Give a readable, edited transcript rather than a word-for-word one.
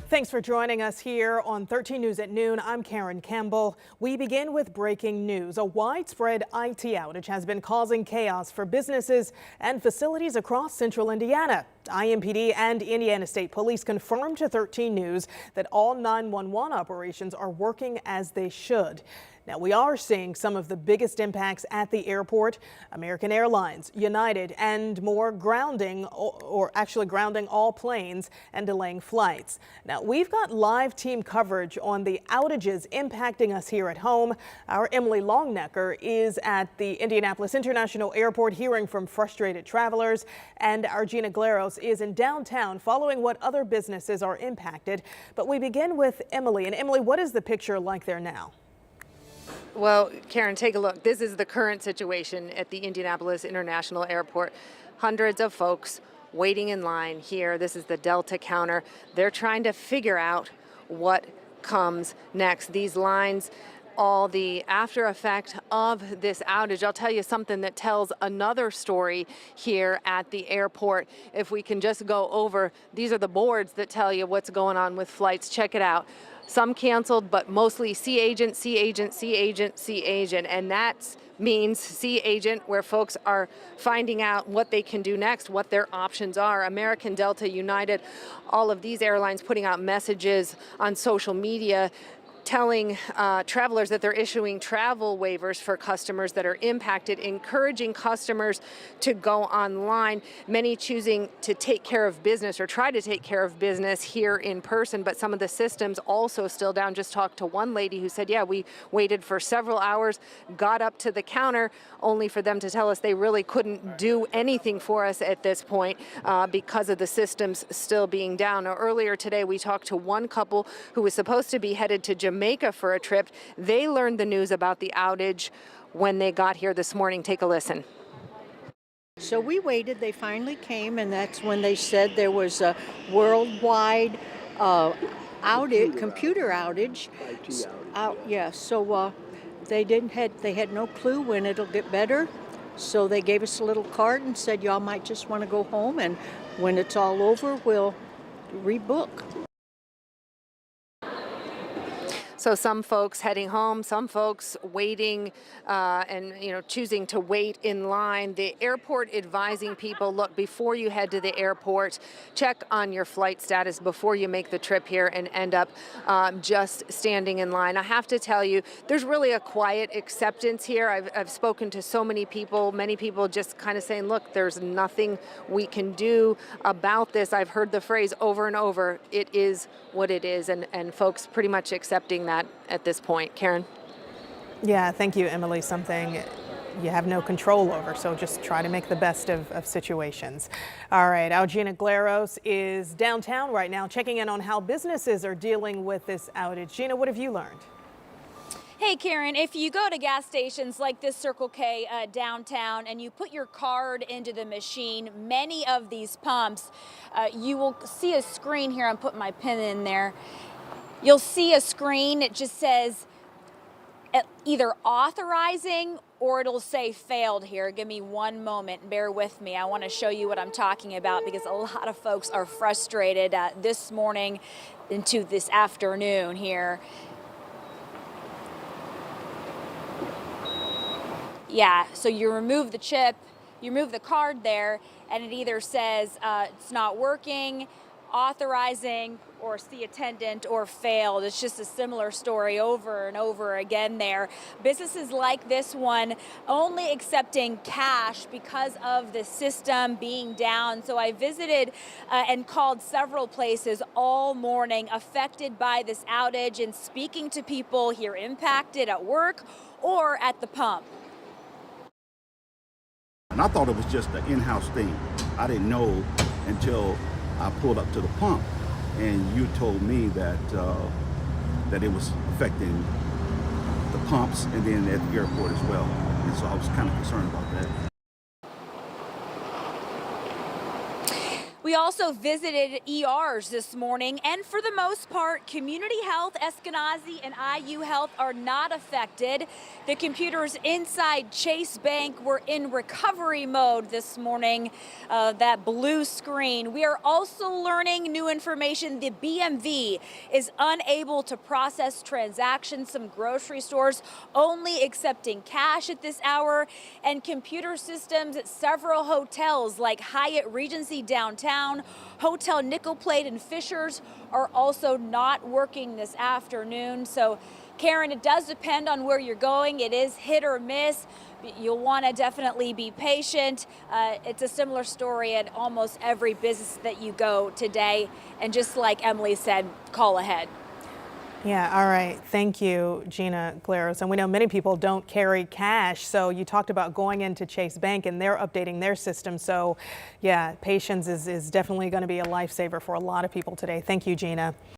Thanks for joining us here on 13 News at noon. I'm Karen Campbell. We begin with breaking news. A widespread IT outage has been causing chaos for businesses and facilities across central Indiana. IMPD and Indiana State Police confirmed to 13 News that all 911 operations are working as they should. Now, we are seeing some of the biggest impacts at the airport. American Airlines, United, and more grounding all planes and delaying flights. Now, we've got live team coverage on the outages impacting us here at home. Our Emily Longnecker is at the Indianapolis International Airport hearing from frustrated travelers, and our Gina Glaros is in downtown following what other businesses are impacted. But we begin with Emily. And Emily, what is the picture like there now? Well, Karen, take a look. This is the current situation at the Indianapolis International Airport. Hundreds of folks waiting in line here. This is the Delta counter. They're trying to figure out what comes next. These lines, all the after effect of this outage. I'll tell you something that tells another story here at the airport. If we can just go over, these are the boards that tell you what's going on with flights. Check it out. Some canceled, but mostly C agent, C agent, C agent, C agent. And that means C agent where folks are finding out what they can do next, what their options are. American, Delta, United, all of these airlines putting out messages on social media telling travelers that they're issuing travel waivers for customers that are impacted, encouraging customers to go online, many choosing to take care of business or try to take care of business here in person, but some of the systems also still down. Just talked to one lady who said, yeah, we waited for several hours, got up to the counter, only for them to tell us they really couldn't do anything for us at this point because of the systems still being down. Now, earlier today, we talked to one couple who was supposed to be headed to Jamaica for a trip. They learned the news about the outage when they got here this morning. Take a listen. So we waited, they finally came, and that's when they said there was a worldwide computer outage. They had no clue when it'll get better. So they gave us a little card and said y'all might just want to go home, and when it's all over, we'll rebook. So some folks heading home, some folks waiting and choosing to wait in line. The airport advising people, look, before you head to the airport, check on your flight status before you make the trip here and end up just standing in line. I have to tell you, there's really a quiet acceptance here. I've spoken to so many people just kind of saying, look, there's nothing we can do about this. I've heard the phrase over and over, it is what it is, and folks pretty much accepting that at this point. Karen? Yeah, thank you, Emily. Something you have no control over, so just try to make the best of situations. All right, our Gina Glaros is downtown right now checking in on how businesses are dealing with this outage. Gina, what have you learned? Hey Karen, if you go to gas stations like this Circle K downtown and you put your card into the machine, many of these pumps, you will see a screen here. I'm putting my pin in there. You'll see a screen. It just says either authorizing or it'll say failed here. Give me one moment. Bear with me. I want to show you what I'm talking about because a lot of folks are frustrated this morning into this afternoon here. Yeah, so you remove the chip, you remove the card there, and it either says it's not working, authorizing, or see attendant, or failed. It's just a similar story over and over again there. Businesses like this one only accepting cash because of the system being down. So I visited and called several places all morning affected by this outage and speaking to people here impacted at work or at the pump. And I thought it was just an in-house thing. I didn't know until I pulled up to the pump and you told me that that it was affecting the pumps and then at the airport as well. And so I was kind of concerned about that. We also visited ERs this morning, and for the most part, Community Health, Eskenazi, and IU Health are not affected. The computers inside Chase Bank were in recovery mode this morning, that blue screen. We are also learning new information. The BMV is unable to process transactions. Some grocery stores only accepting cash at this hour, and computer systems at several hotels like Hyatt Regency downtown, Hotel Nickel Plate and Fishers are also not working this afternoon. So, Karen, it does depend on where you're going. It is hit or miss. You'll want to definitely be patient. It's a similar story at almost every business that you go today. And just like Emily said, call ahead. Yeah, all right. Thank you, Gina Glaros. And we know many people don't carry cash. So you talked about going into Chase Bank and they're updating their system. So yeah, patience is definitely going to be a lifesaver for a lot of people today. Thank you, Gina.